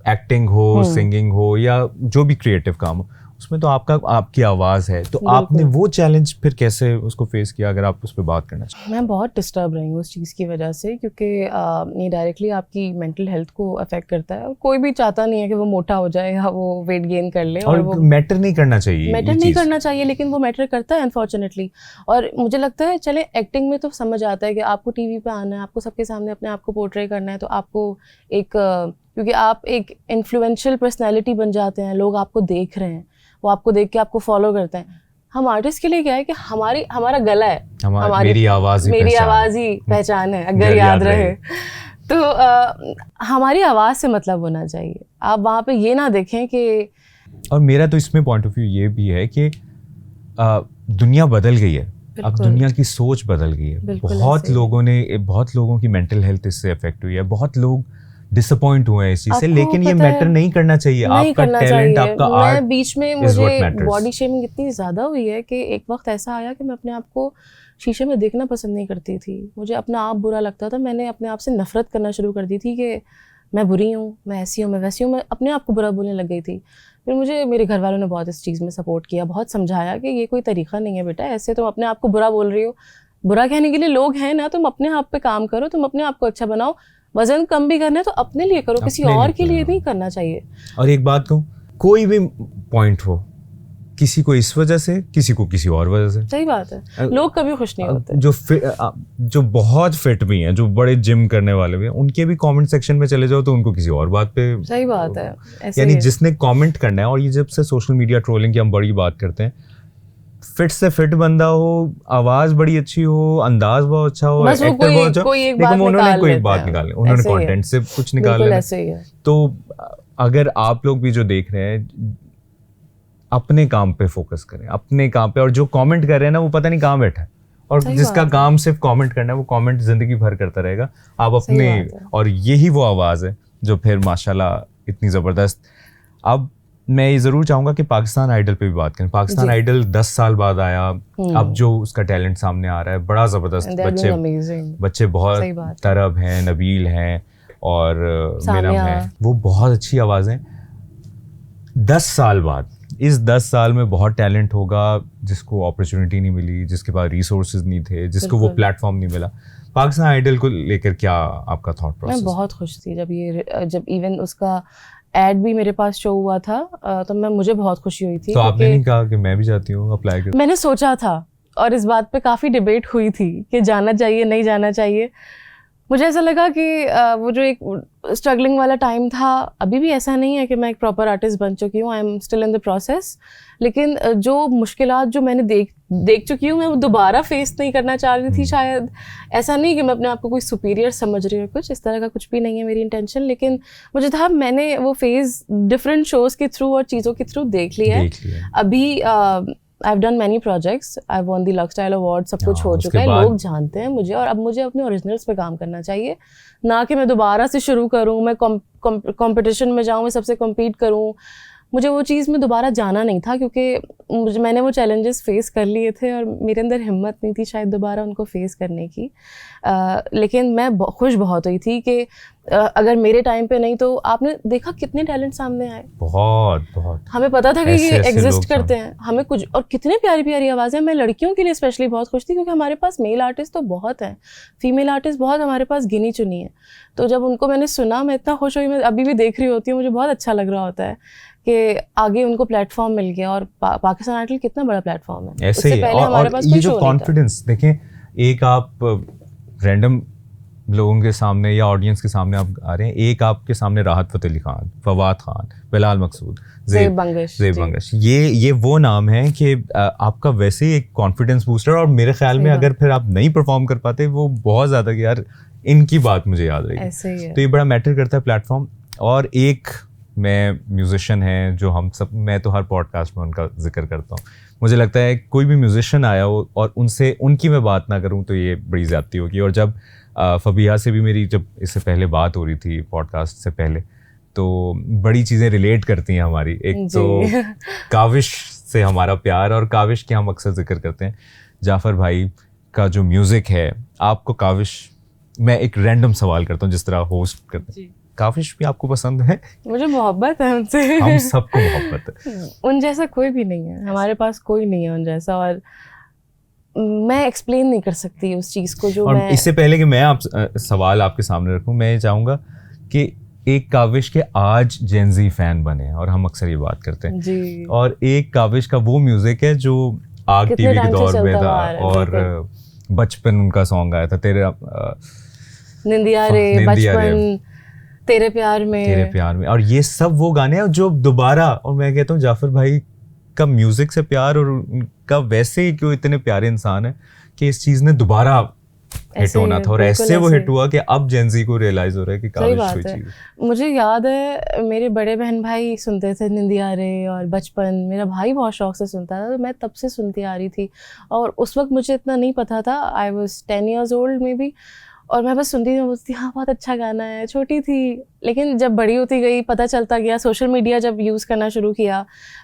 एक्टिंग हो, सिंगिंग हो या जो भी क्रिएटिव काम हो, उसमें तो आपकी आवाज़ है, तो आपने वो चैलेंज फिर कैसे उसको फेस किया, अगर आप उस पर बात करना चाहें? मैं बहुत डिस्टर्ब रही हूँ उस चीज़ की वजह से, क्योंकि ये डायरेक्टली आपकी मेंटल हेल्थ को अफेक्ट करता है, और कोई भी चाहता नहीं है कि वो मोटा हो जाए या वो वेट गेन कर ले, और वो मैटर नहीं करना चाहिए, मैटर नहीं करना चाहिए, लेकिन वो मैटर करता है अनफॉर्चुनेटली। और मुझे लगता है चले एक्टिंग में तो समझ आता है कि आपको टीवी पे आना है, आपको सबके सामने अपने आप को पोर्ट्रे करना है, तो आपको एक क्योंकि आप एक इन्फ्लुएंशियल पर्सनैलिटी बन जाते हैं, लोग आपको देख रहे हैं, वो आपको देख के आपको फॉलो करते हैं। हम आर्टिस्ट के लिए क्या है कि हमारा गला है, मेरी आवाज़ ही पहचान है, अगर याद रहे तो हमारी आवाज़ से मतलब होना चाहिए। आप वहाँ पे ये ना देखें कि, और मेरा तो इसमें पॉइंट ऑफ व्यू ये भी है कि दुनिया बदल गई है, अब दुनिया की सोच बदल गई है, बहुत लोगों की मेंटल हेल्थ इससे अफेक्ट हुई है, बहुत लोग डिसअपॉइंट हुए हैं इस चीज से, लेकिन ये मैटर नहीं करना चाहिए। आपका टैलेंट, आपका आर्ट, बीच में मुझे बॉडी शेमिंग इतनी ज़्यादा हुई है कि एक वक्त ऐसा आया कि मैं अपने आप को शीशे में देखना पसंद नहीं करती थी, मुझे अपना आप बुरा लगता था, मैंने अपने आप से नफरत करना शुरू कर दी थी कि मैं बुरी हूँ, मैं ऐसी हूँ, मैं वैसी हूँ, मैं अपने आप को बुरा बोलने लग गई थी। फिर मुझे मेरे घर वालों ने बहुत इस चीज़ में सपोर्ट किया, बहुत समझाया कि ये कोई तरीक़ा नहीं है बेटा, ऐसे तुम अपने आप को बुरा बोल रही हो, बुरा कहने के लिए लोग हैं ना, तुम अपने आप पे काम करो, तुम अपने आप को अच्छा बनाओ, वजन कम भी करना है तो अपने लिए करो, किसी और के लिए नहीं करना चाहिए। और एक बात कहूँ, कोई भी पॉइंट हो, किसी को इस वजह से, किसी को किसी और वजह से, सही बात है, लोग कभी खुश नहीं होते। जो बहुत फिट भी हैं, जो बड़े जिम करने वाले भी हैं, उनके भी कमेंट सेक्शन में चले जाओ तो उनको किसी और बात पे, सही बात है, यानी जिसने कमेंट करना है। और ये जब से सोशल मीडिया ट्रोलिंग की हम बड़ी बात करते हैं, फिट से फिट बंदा हो, आवाज बड़ी अच्छी हो, अंदाज बहुत अच्छा हो, एक्टर बहुत अच्छा, लेकिन उन्होंने कोई बात निकाली, उन्होंने कंटेंट से कुछ निकाल लिया। तो अगर आप लोग भी जो देख रहे हैं, अपने काम पे फोकस करें, अपने काम पे, और जो कमेंट कर रहे हैं ना, वो पता नहीं कहाँ बैठा है, और जिसका काम सिर्फ कमेंट करना है, वो कमेंट जिंदगी भर करता रहेगा। आप अपने, और यही वो आवाज है जो फिर माशाल्लाह इतनी जबरदस्त। अब मैं ये जरूर चाहूंगा कि पाकिस्तान आइडल पे भी बात करें। पाकिस्तान आइडल 10 साल बाद आया, अब जो उसका टैलेंट सामने आ रहा है बड़ा जबरदस्त, बच्चे बहुत तरब हैं, नबील हैं और मीनम है, वो बहुत अच्छी आवाज़ें। 10 साल बाद, इस 10 साल में बहुत टैलेंट होगा जिसको अपॉर्चुनिटी नहीं मिली, जिसके पास रिसोर्सेज नहीं थे, जिसको वो प्लेटफॉर्म नहीं मिला। पाकिस्तान आइडल को लेकर क्या आपका थॉट प्रोसेस? मैं बहुत खुश थी जब इवन उसका एड भी मेरे पास शो हुआ था, तो मुझे बहुत खुशी हुई थी। तो आपने नहीं कहा कि मैं भी चाहती हूँ अप्लाई कर? मैंने सोचा था, और इस बात पे काफ़ी डिबेट हुई थी कि जाना चाहिए नहीं जाना चाहिए। मुझे ऐसा लगा कि वो जो एक स्ट्रगलिंग वाला टाइम था, अभी भी ऐसा नहीं है कि मैं एक प्रॉपर आर्टिस्ट बन चुकी हूँ, I am still in the process, लेकिन जो मुश्किलात जो मैंने देख चुकी हूँ, मैं वो दोबारा फेस नहीं करना चाह रही थी शायद। ऐसा नहीं कि मैं अपने आप को कोई सुपीरियर समझ रही हूँ, कुछ इस तरह का कुछ भी नहीं है मेरी इंटेंशन, लेकिन मुझे था मैंने वो फेज़ डिफरेंट शोज़ के थ्रू और चीज़ों के थ्रू देख लिया है। अभी I've done many projects, I've won the Lux Style Award, सब कुछ हो चुका है, लोग जानते हैं मुझे, और अब मुझे अपने ओरिजिनल्स पे काम करना चाहिए, ना कि मैं दोबारा से शुरू करूँ, मैं कंपटीशन में जाऊँ, मैं सबसे कम्पीट करूँ। मुझे वो चीज़ में दोबारा जाना नहीं था, क्योंकि मैंने वो चैलेंजेस फेस कर लिए थे और मेरे अंदर हिम्मत नहीं थी शायद दोबारा उनको फेस करने की। लेकिन मैं खुश बहुत हुई थी कि अगर मेरे टाइम पे नहीं, तो आपने देखा कितने टैलेंट सामने आए, बहुत हमें पता था कि ये एग्जिस्ट करते हैं, हमें कुछ, और कितने प्यारी प्यारी आवाज़ें। मैं लड़कियों के लिए स्पेशली बहुत खुश थी, क्योंकि हमारे पास मेल आर्टिस्ट तो बहुत हैं, फीमेल आर्टिस्ट बहुत हमारे पास गिनी चुनी है। तो जब उनको मैंने सुना, मैं इतना खुश हुई, मैं अभी भी देख रही होती हूँ, मुझे बहुत अच्छा लग रहा होता है कि आगे उनको प्लेटफॉर्म मिल गया। और पाकिस्तान आइडल कितना बड़ा प्लेटफॉर्म है, ऐसे ही। और ये जो कॉन्फिडेंस देखें, एक आप रैंडम लोगों के सामने या ऑडियंस के सामने आप आ रहे हैं, एक आपके सामने राहत फ़तेह अली खान, फवाद खान, बिलाल मकसूद, ज़ेब बंगश, ये वो नाम है कि आपका वैसे ही एक कॉन्फिडेंस बूस्टर। और मेरे ख्याल में अगर फिर आप नहीं परफॉर्म कर पाते, वो बहुत ज़्यादा कि यार इनकी बात मुझे याद रहेगी, तो ये बड़ा मैटर करता है प्लेटफॉर्म। और एक मैं म्यूजिशियन हैं जो हम सब, मैं तो हर पॉडकास्ट में उनका जिक्र करता हूँ, मुझे लगता है कोई भी म्यूजिशियन आया हो और उनकी मैं बात ना करूँ तो ये बड़ी ज़्यादती होगी। और जब फबिहा से भी मेरी जब इससे पहले बात हो रही थी पॉडकास्ट से पहले, तो बड़ी चीज़ें रिलेट करती हैं हमारी। एक तो काविश से हमारा प्यार, और काविश के हम अक्सर जिक्र करते हैं, जाफ़र भाई का जो म्यूज़िक है। आपको काविश मैं एक रैंडम सवाल करता हूँ जिस तरह होस्ट करते हैं, काविश भी आपको पसंद है? मुझे मोहब्बत है उनसे। हम सबको मोहब्बत है। उन जैसा कोई भी नहीं है, हमारे पास कोई नहीं है उन जैसा, और मैं एक्सप्लेन नहीं कर सकती उस चीज़ को जो और मैं। इससे पहले कि मैं आप सवाल आपके सामने रखूं, मैं ये चाहूँगा कि एक काविश के आज जेनजी फैन बने, और हम अक्सर ये बात करते हैं जी, और एक काविश का वो म्यूजिक है जो आग कितने टीवी के टाइम से दौर में चलता था, हुआ आ रहा है, और बचपन उनका सॉन्ग आया था, निंदिया रे, निंदिया रे, बचपन, तेरे प्यार में, और ये सब वो गाने हैं जो दोबारा, और मैं कहता हूँ जाफर भाई का म्यूजिक से प्यार और उनका वैसे ही क्यों इतने प्यारे इंसान है कि इस चीज ने दोबारा हिट ऐसे होना ही था, और बिल्कुल ऐसे वो ऐसे हिट हुआ कि अब जेनजी को रियलाइज हो रहा है कि सही काविश बात कोई है। चीज। मुझे याद है मेरे बड़े बहन भाई सुनते थे निंदिया रे और बचपन, मेरा भाई बहुत शौक से सुनता था, तो मैं तब से सुनती आ रही थी, और उस वक्त मुझे इतना नहीं पता था, I was 10 years old may be, और मैं बस सुनती थी, बोलती हाँ बहुत अच्छा गाना है, छोटी थी। लेकिन जब बड़ी होती गई, पता चलता गया, सोशल मीडिया जब यूज़ करना शुरू किया,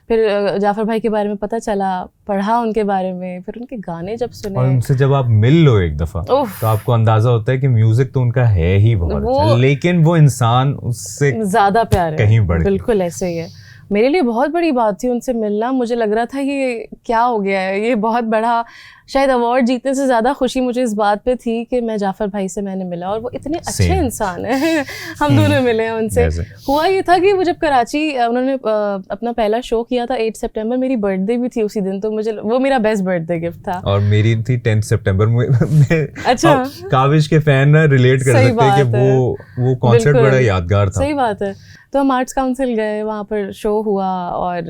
फिर जाफ़र भाई के बारे में पता चला, पढ़ा उनके बारे में, फिर उनके गाने जब और सुने, उनसे जब आप मिल लो एक दफा तो आपको अंदाजा होता है कि म्यूजिक तो उनका है ही बहुत अच्छा, लेकिन वो इंसान उससे ज़्यादा प्यार है, कहीं बढ़, बिल्कुल ऐसे ही है। मेरे लिए बहुत बड़ी बात थी उनसे मिलना, मुझे लग रहा था ये क्या हो गया है, ये बहुत बड़ा, शायद अवार्ड जीतने से ज़्यादा खुशी मुझे इस बात पे थी कि मैं जाफ़र भाई से मैंने मिला, और वो इतने अच्छे इंसान हैं। हम दोनों मिले हैं उनसे। हुआ ये था कि वो जब कराची उन्होंने अपना पहला शो किया था 8 सितंबर, मेरी बर्थडे भी थी उसी दिन, तो मुझे वो मेरा बेस्ट बर्थडे गिफ्ट था। और मेरी थी 10 सितंबर में। अच्छा, काविश के फैन रिलेट कर सकते हैं कि वो कॉन्सर्ट बड़ा यादगार था। सही बात है। तो हम आर्ट्स काउंसिल गए, वहाँ पर शो हुआ, और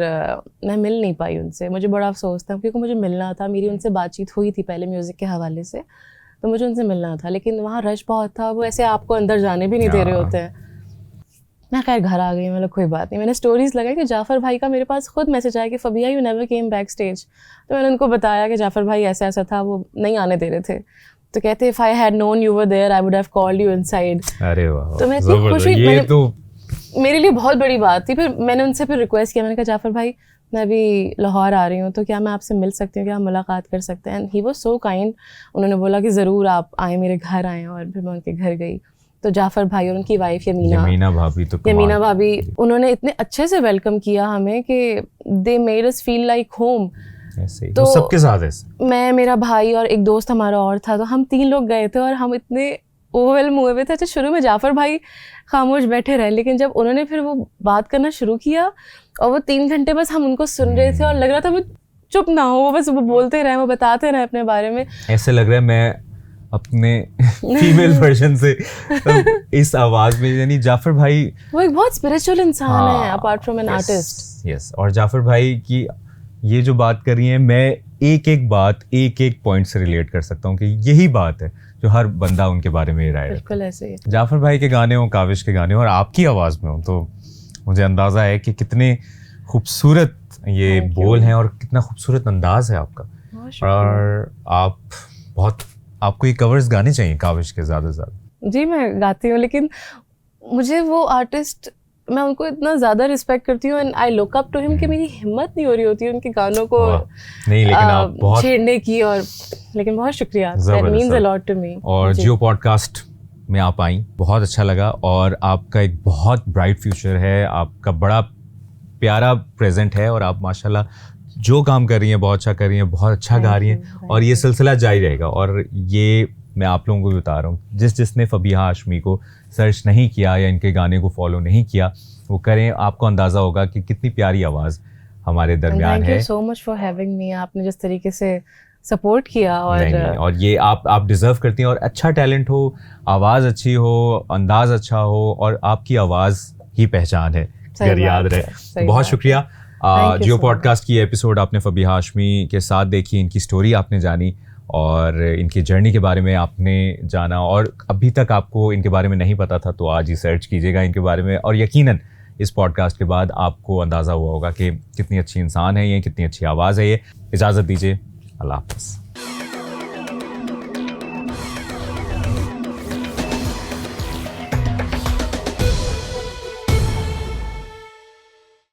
मैं मिल नहीं पाई उनसे, मुझे बड़ा अफसोस था, क्योंकि मुझे मिलना था, मेरी उनसे बातचीत हुई थी पहले म्यूज़िक के हवाले से, तो मुझे उनसे मिलना था, लेकिन वहाँ रश बहुत था, वो ऐसे आपको अंदर जाने भी नहीं दे रहे होते हैं। मैं खैर घर आ गई, मतलब कोई बात नहीं। मैंने स्टोरीज़ लगाई कि जाफ़र भाई का मेरे पास खुद मैसेज आया कि Fabiya you never came back stage, तो मैंने उनको बताया कि जाफ़र भाई ऐसा ऐसा था, वो नहीं आने दे रहे थे, तो कहते if I had known you were there I would have called you inside. अरे वाह, तो मैं इतनी खुशी, ये तो मेरे लिए बहुत बड़ी बात थी। फिर मैंने उनसे फिर रिक्वेस्ट किया, मैंने कहा जाफ़र भाई मैं अभी लाहौर आ रही हूँ, तो क्या मैं आपसे मिल सकती हूँ, क्या हम मुलाकात कर सकते हैं? And he was so kind, उन्होंने बोला कि ज़रूर आप आएँ, मेरे घर आएँ, और फिर मैं उनके घर गई, तो जाफ़र भाई और उनकी वाइफ यमीना भाभी, उन्होंने इतने अच्छे से वेलकम किया हमें कि they made us feel like home. तो सबके साथ ऐसे, मैं, मेरा भाई और एक दोस्त हमारा और था, तो हम 3 लोग गए थे, और हम इतने ओवरवेल्म हुए हुए थे। अच्छा, शुरू में जाफ़र भाई खामोश बैठे रहे, लेकिन जब उन्होंने फिर वो बात करना शुरू किया, और वो 3 घंटे बस हम उनको सुन रहे थे, और लग रहा था वो चुप ना हो, वो बस वो बोलते रहे, वो बताते रहे अपने बारे में। ऐसे लग रहा है मैं अपने फीमेल वर्जन से इस आवाज में, यानी जाफ़र भाई वो एक बहुत स्पिरिचुअल इंसान है apart from an artist. Yes, और जाफ़र भाई की ये जो बात कर रही है, मैं एक एक पॉइंट से रिलेट कर सकता हूँ कि यही बात है जो हर बंदा उनके बारे में राय, बिल्कुल ऐसे ही। जाफ़र भाई के गाने हो, काविश के गाने हो, और आपकी आवाज़ में हो, तो मुझे अंदाज़ा है कि कितने खूबसूरत ये बोल हैं और कितना खूबसूरत अंदाज़ है आपका, और आपको ये कवर्स गाने चाहिए काविश के ज़्यादा से ज़्यादा। जी मैं गाती हूँ, लेकिन मुझे वो आर्टिस्ट, मैं उनको इतना ज़्यादा रिस्पेक्ट करती हूँ, and I look up to him, कि मेरी हिम्मत नहीं हो रही होती है उनके गानों को नहीं, लेकिन आप बहुत छेड़ने की, और लेकिन बहुत शुक्रिया, that means a lot to me. और जियो पॉडकास्ट में आप आई, बहुत अच्छा लगा, और आपका एक बहुत ब्राइट फ्यूचर है, आपका बड़ा प्यारा प्रेजेंट है, और आप माशाल्लाह जो काम कर रही हैं बहुत अच्छा कर रही हैं, बहुत अच्छा गा रही हैं, और ये सिलसिला जारी रहेगा। और ये मैं आप लोगों को भी बता रहा हूँ, जिसने फ़बिहा हाशमी को सर्च नहीं किया या इनके गाने को फॉलो नहीं किया, वो करें, आपको अंदाज़ा होगा कि कितनी प्यारी आवाज़ हमारे दरमियान है। Thank you so much for having me, आपने जिस तरीके से सपोर्ट किया, और नहीं, और ये आप डिज़र्व करती हैं, और अच्छा टैलेंट हो, आवाज़ अच्छी हो, अंदाज़ अच्छा हो, और आपकी आवाज़ ही पहचान है, अगर याद रहे। बहुत शुक्रिया। जियो पॉडकास्ट की एपिसोड आपने फ़बिहा हाशमी के साथ देखी, इनकी स्टोरी आपने जानी, और इनकी जर्नी के बारे में आपने जाना, और अभी तक आपको इनके बारे में नहीं पता था तो आज ही सर्च कीजिएगा इनके बारे में, और यकीनन इस पॉडकास्ट के बाद आपको अंदाज़ा हुआ होगा कि कितनी अच्छी इंसान है ये, कितनी अच्छी आवाज़ है ये। इजाज़त दीजिए, अल्लाह हाफ़िज़।